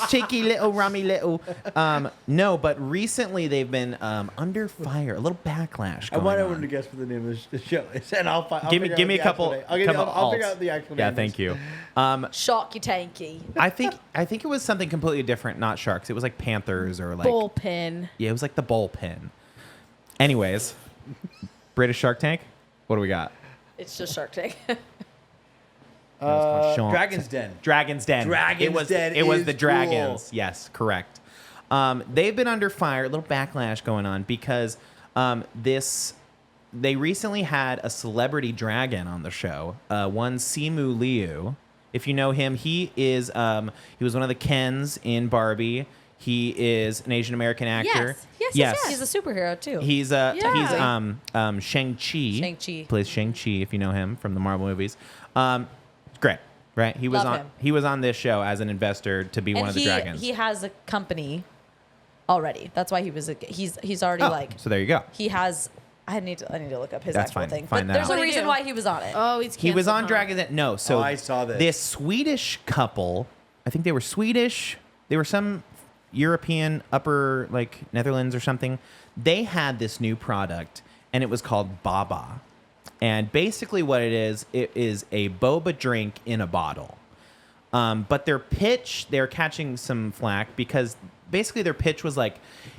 Cheeky little rummy little. No, but recently they've been under fire. A little backlash. I Going want on. everyone to guess what the name of the show is, and I'll Give me a couple. I'll figure out the actual name. Yeah, thank you. Sharky tanky. I think it was something completely different, not sharks. It was like panthers or like Bullpen. yeah, it was like the bullpen. Anyways, British Shark Tank. What do we got? It's just Shark Tank. Dragon's Den. Dragon's Den. Dragon's Den It was is the dragons. cool. Yes, correct. They've been under fire. A little backlash going on because they recently had a celebrity dragon on the show. One Simu Liu. If you know him, he was one of the Kens in Barbie. He is an Asian American actor. Yes. He's a superhero too. He's Yeah. Shang-Chi. Shang-Chi. Plays Shang-Chi if you know him from the Marvel movies. Great, right? He was Love on him. he was on this show as an investor to be one of the dragons. He has a company already. That's why he's already Oh, like so there you go. he has. I need to look up his That's actual fine. thing. Find But that there's out. a What'd he reason do? why he was on it. Oh, he's He was canceled, on huh? Dragon's Den. No, so I saw this. This Swedish couple, I think they were Swedish. They were some European, upper like Netherlands or something. They had this new product, and it was called Boba. And basically, what it is a boba drink in a bottle. But their pitch, they're catching some flack because basically their pitch was like,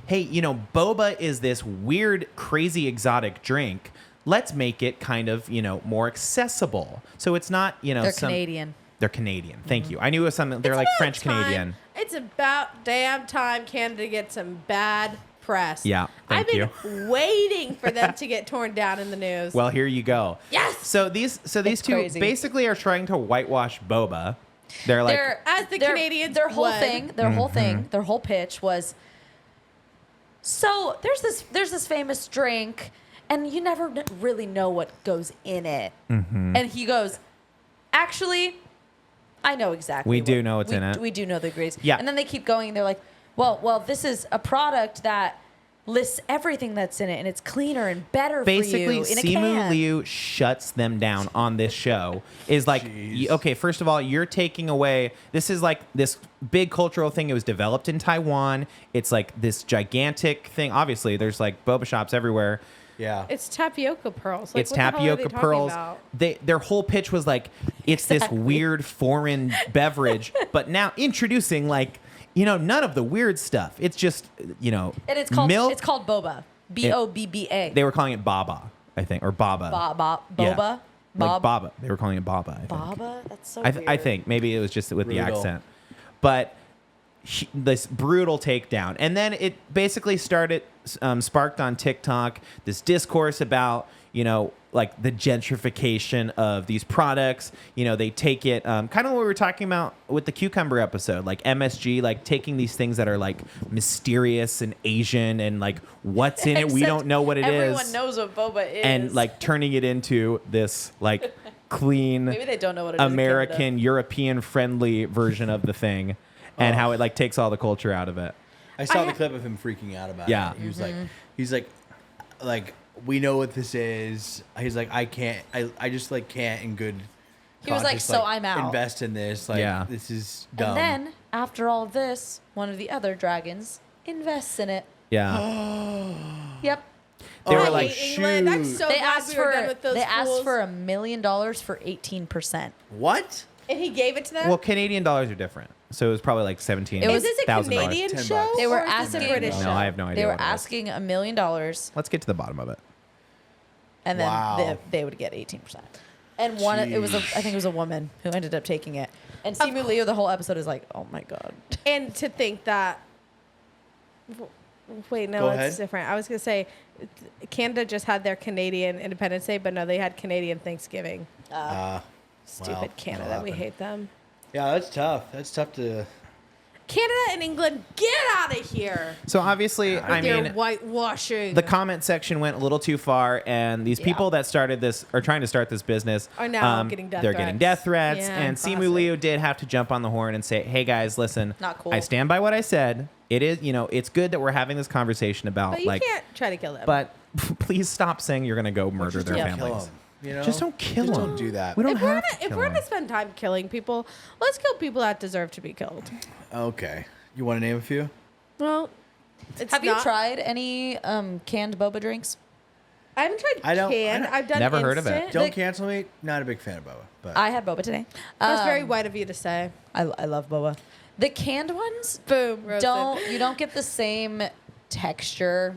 hey, boba is this weird, crazy, exotic drink. Let's make it kind of, more accessible. So it's not, They're Canadian. They're Canadian. Thank you. I knew it was something. They're like French Canadian. It's about damn time Canada gets some bad press. Yeah, I've thank been waiting for them to get torn down in the news. Well, here you go. Yes! So these two crazy. basically are trying to whitewash boba. They're like, As the Canadians their whole would. thing, their whole pitch was. So there's this famous drink, and you never really know what goes in it. Mm-hmm. And he goes, actually, I know exactly. We do know what's in it. We do know the ingredients. Yeah. And then they keep going, and they're like, well, this is a product that lists everything that's in it, and it's cleaner and better basically for you in a Simu can. Liu shuts them down on this show. Is like, Jeez. okay, first of all, you're taking away. This is like this big cultural thing. It was developed in Taiwan. It's like this gigantic thing. Obviously, there's like boba shops everywhere. Yeah. It's tapioca pearls. Like, It's what the hell are they tapioca talking pearls. about? Their whole pitch was like, it's this weird foreign beverage, but now introducing like, none of the weird stuff. It's just, And it's called milk. it's called boba. Bobba. They were calling it Baba, I think, or Baba. Boba. Yeah. Boba. Like Baba. They were calling it Baba, I think. Baba? That's so I weird. think maybe it was just with the Brutal. accent. But this brutal takedown. And then it basically sparked on TikTok this discourse about, like the gentrification of these products. They take it, kind of what we were talking about with the cucumber episode, like MSG, like taking these things that are like mysterious and Asian and like what's in it. We Except don't know what it is. Everyone knows what boba is. And like turning it into this like clean maybe they don't know what it is in American, Canada. European friendly version of the thing, and how it like takes all the culture out of it. I saw the clip of him freaking out about Yeah. it. He's like, we know what this is. He's like, I just like can't in good. He was like, conscience, so I'm out. Invest in this. Like, Yeah. this is dumb. And then after all of this, one of the other dragons invests in it. Yeah, Yep. they were I like, hate England. I'm shoot. so They glad asked we were done for with those they asked fools. for $1 million for 18%. What? And he gave it to them? Well, Canadian dollars are different, so it was probably like $17,000. It was- is this a Canadian $10. show? They were or is this asking a British No, show? I have no idea. They were what it is. asking $1 million, Let's get to the bottom of it. and then Wow. they would get 18%. And one, I think it was a woman who ended up taking it. And Simu Liu, the whole episode is like, oh my god. And to think that. Wait, no, Go it's ahead. different. I was going to say Canada just had their Canadian Independence Day, but no, they had Canadian Thanksgiving. Well, Stupid that'll Canada. We happen. hate them. Yeah, that's tough. That's tough to. Canada and England, get out of here. So obviously, I They're mean, whitewashing. the comment section went a little too far, and these people that started this are trying to start this business Are now getting death they're threats. getting death threats, Yeah, and classic. Simu Liu did have to jump on the horn and say, "Hey guys, listen, Not cool. I stand by what I said. It is, it's good that we're having this conversation about But you like, can't try to kill them. but please stop saying you're gonna go murder Just their don't kill families. 'em, you know? Just don't kill Just them. don't do that. We don't if we're have gonna, to if kill we're 'em. gonna spend time killing people, let's kill people that deserve to be killed. Okay. You want to name a few? Well, it's Have you not- tried any canned boba drinks? I haven't tried I don't- canned. I've done Never heard of it. instant. Don't cancel me. Not a big fan of Boba, but I had boba today. That's very Um, white of you to say. I love boba. The canned ones Boom. Roasted. you don't get the same texture.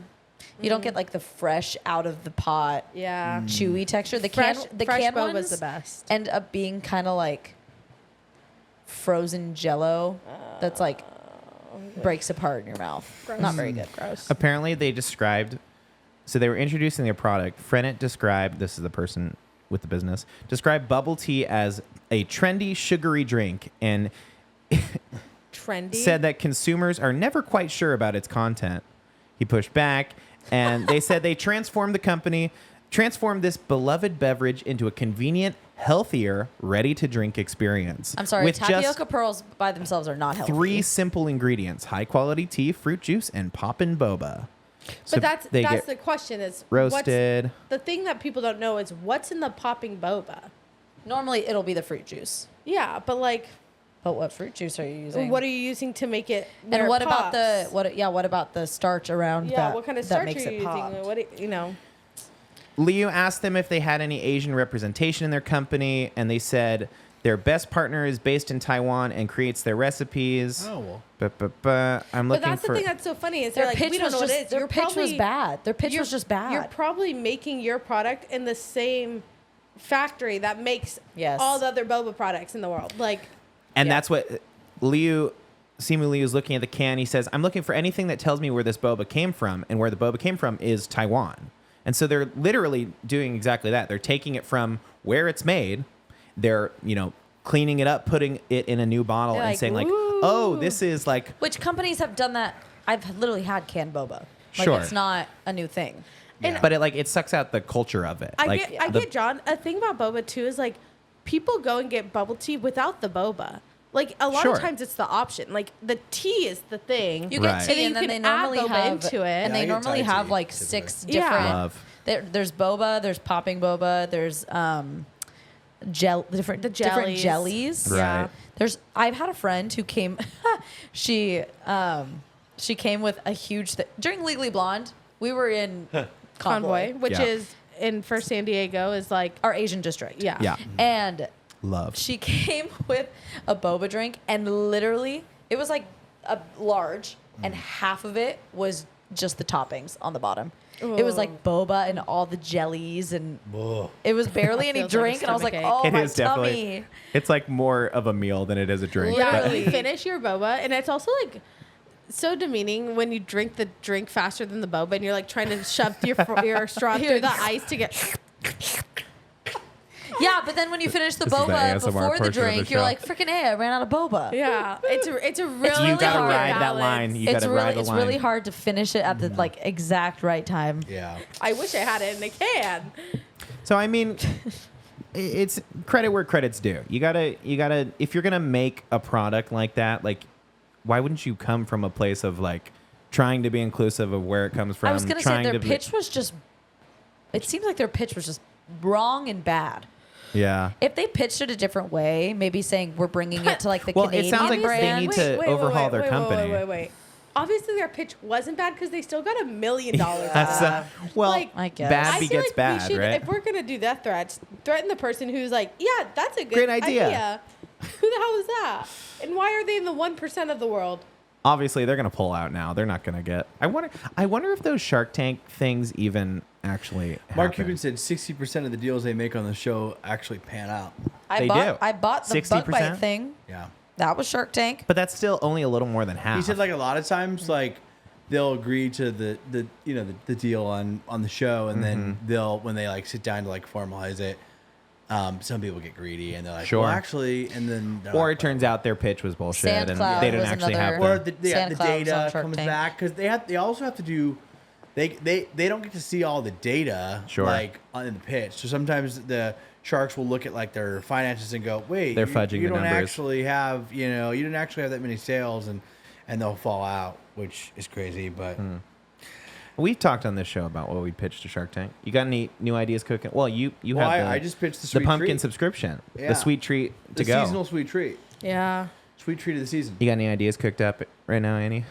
You don't get like the fresh out of the pot Yeah. chewy texture. The Fresh, the fresh canned boba's ones the best. end up being kind of like frozen jello that's like breaks apart in your mouth. Not very good. Gross. Apparently, they described. So they were introducing their product. Frennet described. This is the person with the business. Described bubble tea as a trendy, sugary drink, and Trendy. said that consumers are never quite sure about its content. He pushed back, and they said they transformed this beloved beverage into a convenient, healthier, ready-to-drink experience. I'm sorry, with tapioca just pearls by themselves are not healthy. 3 simple ingredients: high-quality tea, fruit juice, and poppin' boba. So But that's they get the question is roasted. What's, the thing that people don't know is what's in the popping boba. Normally, it'll be the fruit juice. Yeah, but like, But what fruit juice are you using? what are you using to make it? where and it what about pops? what about the starch around Yeah, that? what kind of that starch makes are you it using? pop? What you know? Leo asked them if they had any Asian representation in their company, and they said their best partner is based in Taiwan and creates their recipes. oh well. I'm But looking that's for. the thing that's so funny is Their they're like, pitch we don't was know what just it is. their You're pitch was probably- bad. Their pitch you're- was just bad. You're probably making your product in the same factory that makes Yes. all the other boba products in the world. Like, and Yeah. that's what Simu Liu is looking at the can. He says, I'm looking for anything that tells me where this boba came from, and where the boba came from is Taiwan. And so they're literally doing exactly that. They're taking it from where it's made. They're, cleaning it up, putting it in a new bottle, They're and like, saying like, "Ooh." oh, this is like, Which companies have done that? I've literally had canned boba. Like Sure. it's not a new thing. but it sucks out the culture of it. I get John. A thing about boba too is like people go and get bubble tea without the boba. Like a lot Sure. of times it's the option. Like the tea is the thing. You Right. get tea, And and then then you they can add normally boba have into it. and Yeah, I they get normally Thai have tea, like typically. 6 Yeah. different. Love. There's boba. There's popping boba. There's different The different jellies. jellies. Right. I've had a friend who came. she came with a huge during Legally Blonde. We were in Convoy, which Yeah. is in for San Diego, is like our Asian district. yeah. Yeah. And Love. she came with a boba drink, and literally, it was like a large, and half of it was just the toppings on the bottom. It was like boba and all the jellies, and Whoa. it was barely any Feels like a drink. And I was like, stomachache. oh, It my is definitely. tummy. It's like more of a meal than it is a drink. Yeah, but- you finish your boba, and it's also like so demeaning when you drink the drink faster than the boba, and you're like trying to shove your straw through the ice to get. Yeah, but then when you finish the This is the boba ASMR before portion the of the drink, you're show. like, freaking A, I ran out of boba. Yeah, it's a really you gotta hard ride that balance. line. You It's gotta really ride the it's line. really hard to finish it at the like exact right time. Yeah. I wish I had it in a can. So I mean, it's credit where credit's due. You gotta if you're gonna make a product like that, like why wouldn't you come from a place of like trying to be inclusive of where it comes from? I was gonna say trying their to be- pitch was just. It seems like their pitch was just wrong and bad. Yeah. If they pitched it a different way, maybe saying we're bringing it to like the Well, it Canadian sounds like they brand. need to overhaul their company. Wait. Obviously, their pitch wasn't bad because they still got $1 million. That's well, Like, I guess. bad I feel begets like bad, we should, right? if we're gonna do death threats, threaten the person who's like, yeah, that's a good Great idea. Who the hell is that? And why are they in the 1% of the world? Obviously, they're gonna pull out now. They're not gonna get. I wonder if those Shark Tank things even actually. Mark happen. Cuban said 60% of the deals they make on the show actually pan out. They do. I bought the bug 60%? bite thing. Yeah. That was Shark Tank. But that's still only a little more than half. He said like a lot of times like they'll agree to the deal on the show, and then they'll when they like sit down to like formalize it, some people get greedy and they're like, Sure. well, actually, and then they're Or like, it turns out their pitch was bullshit and SoundCloud they didn't was actually have another- or the. the SoundCloud was on data Shark comes Tank. back because they also have to do. They don't get to see all the data Sure. like in the pitch. So sometimes the sharks will look at like their finances and go, wait, They're fudging you the don't numbers. actually have you didn't actually have that many sales and they'll fall out, which is crazy. But We've talked on this show about what we pitched to Shark Tank. You got any new ideas cooking? Well, you Well, have the, I just pitched the sweet pumpkin treat. subscription, Yeah. the sweet treat the to go. seasonal sweet treat, Yeah. sweet treat of the season. You got any ideas cooked up right now, Annie?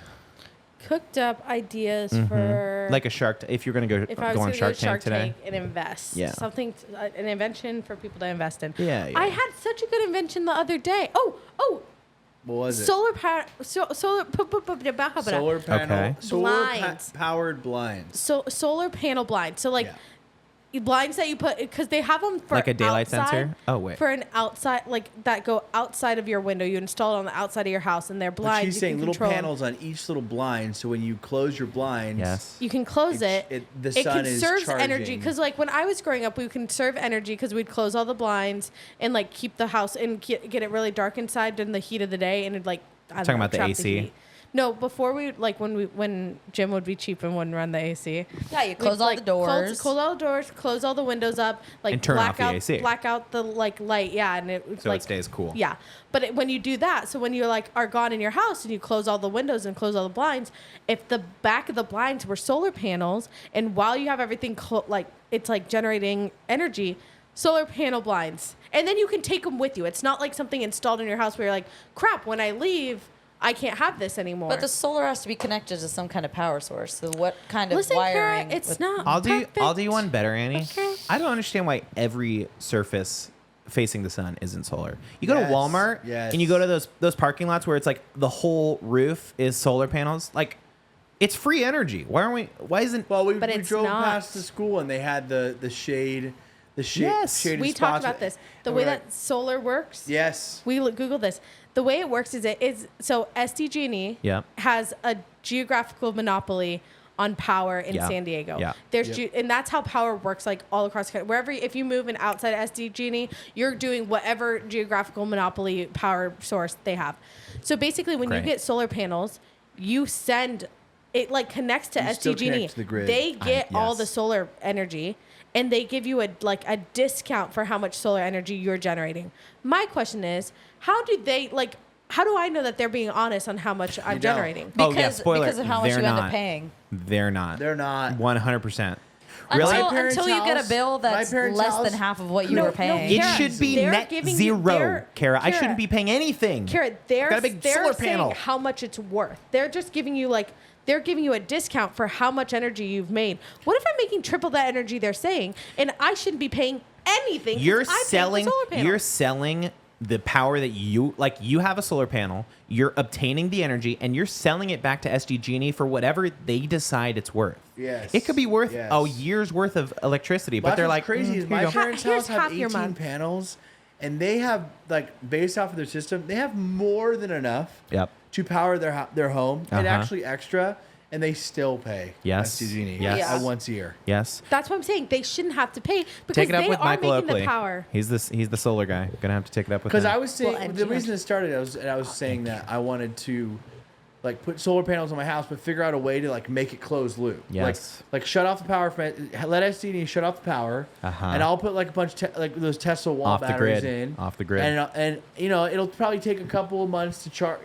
Cooked up ideas for Like a Shark. If you're gonna go if I was go on going to Shark go Shark Tank today, Tank and invest. Yeah. Something, an invention for people to invest in. Yeah, yeah. I had such a good invention the other day. Oh, What was it? solar power, solar Solar panel, Okay. Blinds. Powered blinds. solar panel blinds. So like blinds that you put because they have them for Like a daylight outside, sensor? Oh, wait. for an outside like that go outside of your window. You install it on the outside of your house, and they're But blinds. she's you saying can little control 'em. panels on each little blind, so when you close your blinds, yes. You can close It- it. the sun is conserves energy charging. because, like, when I was growing up, we would conserve energy because we'd close all the blinds and like keep the house and get it really dark inside during the heat of the day, and it'd like I don't Talking know, about the trap AC? heat. No, before we like when Jim would be cheap and wouldn't run the AC. Yeah, you We'd, close all like, the doors. close all the doors, close all the windows up, like And turn off black the out, AC. black out the like light, yeah, and it was So it like stays cool. Yeah, but when you do that, so when you're like are gone in your house and you close all the windows and close all the blinds, if the back of the blinds were solar panels, and while you have everything like it's like generating energy, solar panel blinds, and then you can take them with you. It's not like something installed in your house where you're like, crap, when I leave, I can't have this anymore. But the solar has to be connected to some kind of power source. So what kind of Listen, Kara, wiring? it's with- not. I'll do perfect. one better, Annie. Okay. I don't understand why every surface facing the sun isn't solar. You go to Yes, Walmart yes. and you go to those parking lots where it's like the whole roof is solar panels. Like it's free energy. Why isn't Well, we But it's drove not. past the school and they had the shade, Yes. shaded We spots. talked about this. The And way we're that like, solar works. yes, We Google this. The way it works is so SDG&E Yeah. has a geographical monopoly on power in Yeah. San Diego. Yeah. There's and that's how power works like all across the country. Wherever if you move in outside SDG&E, you're doing whatever geographical monopoly power source they have. So basically when Great. you get solar panels, you send it like connects to You still SDG&E. connect to the grid. They get all the yes. solar energy and they give you a discount for how much solar energy you're generating. My question is, how do I know that they're being honest on how much I'm don't. generating? Oh, yeah, because, spoiler, because of how much they're you end not. up paying. They're not. they're not. 100%. Really? Until, parents' until you get a house- bill my that's parents' less house- than half of what you No, were no, paying. It Kara, should be they're net giving you- zero, they're- Kara. I Kara, shouldn't be paying anything. Kara, they're Got a big they're solar saying panel. how much it's worth. They're just giving you they're giving you a discount for how much energy you've made. What if I'm making triple that energy they're saying, and I shouldn't be paying anything? 'cause You're I'm paying for selling. solar panels? You're selling the power that you like. You have a solar panel. You're obtaining the energy, and you're selling it back to SDG&E for whatever they decide it's worth. Yes. It could be worth Yes. a year's worth of electricity, but That's they're what's like, crazy is here my you go. parents' Here's house have half your 18 month. panels, and they have like based off of their system, they have more than enough Yep. to power their home and Uh-huh. actually extra, and they still pay Yes. SDG&E Yes. Yeah. once a year. Yes. That's what I'm saying. They shouldn't have to pay because Take it up they with are Michael making Oakley. the power. He's the solar guy. Gonna have to take it up with him. Because I was saying Well, and the she reason has- it started, I was saying that I wanted to like put solar panels on my house, but figure out a way to like make it closed loop. Yes. Like shut off the power. Let SDG&E shut off the power, Uh-huh. and I'll put like a bunch of like those Tesla wall Off the batteries grid. in. Off the grid. And it'll probably take a couple of months to charge.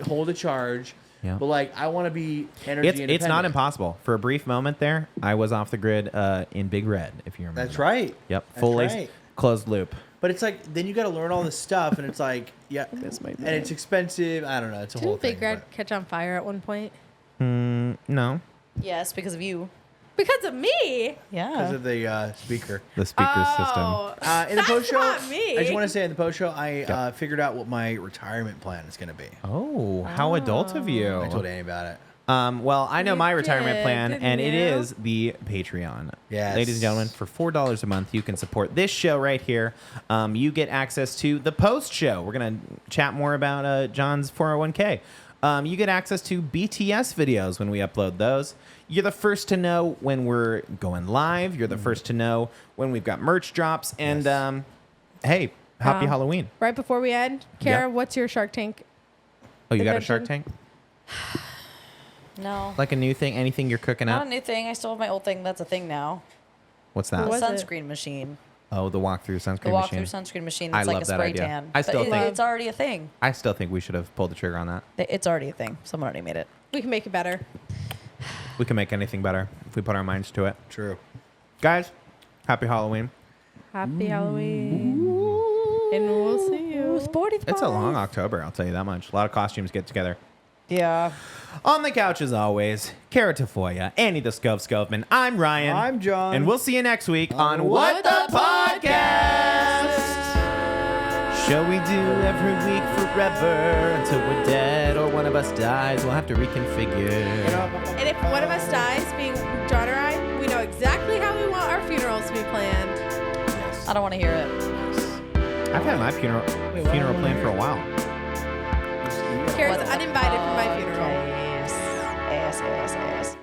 Hold a charge. Yeah. But like I want to be energy It's independent. not impossible. For a brief moment there, I was off the grid in Big Red, if you remember. That's that. right. Yep. That's Fully right. closed loop. But it's like then you got to learn all this stuff, and it's like This might be and it's expensive. I don't know. It's a whole Didn't thing. Big Red but- catch on fire at one point? No. Yes, because of you. Because of me. Yeah. Because of the speaker. The speaker system. Oh, In the that's post show, not me. I just want to say in the post show, I figured out what my retirement plan is going to be. Oh, how adult of you. I told Annie about it. Well, I know You my retirement did, plan, didn't and it you? is the Patreon. Yes. Ladies and gentlemen, for $4 a month, you can support this show right here. You get access to the post show. We're going to chat more about John's 401k. You get access to BTS videos when we upload those. You're the first to know when we're going live. You're the first to know when we've got merch drops. And Hey, happy Um, Halloween. Right before we end, Kara, Yep. what's your Shark Tank? Oh, you got a invention? Shark Tank? No. Like a new thing? Anything you're cooking Not up? a new thing. I still have my old thing. That's a thing now. What's The that? was it? sunscreen machine. Oh, the walk-through The sunscreen walk-through machine. sunscreen machine. I It's like love a that spray idea. tan. I still but think- it's already a thing. I still think we should have pulled the trigger on that. It's already a thing. Someone already made it. We can make it better. We can make anything better if we put our minds to it. True. Guys, happy Halloween. Happy Halloween. And we'll see you. It's a long October, I'll tell you that much. A lot of costumes get together. Yeah. On the couch, as always, Kara Tafoya, Annie the Scope Scopeman. I'm Ryan. I'm John. And we'll see you next week on What What the Podcast. Show we do every week forever until we're dead or one of us dies. We'll have to reconfigure. And if one of us dies, being John or I, we know exactly how we want our funerals to be planned. I don't want to hear it. I've had my funeral planned for a while. Kara's What the uninvited for my funeral. podcast? Yes.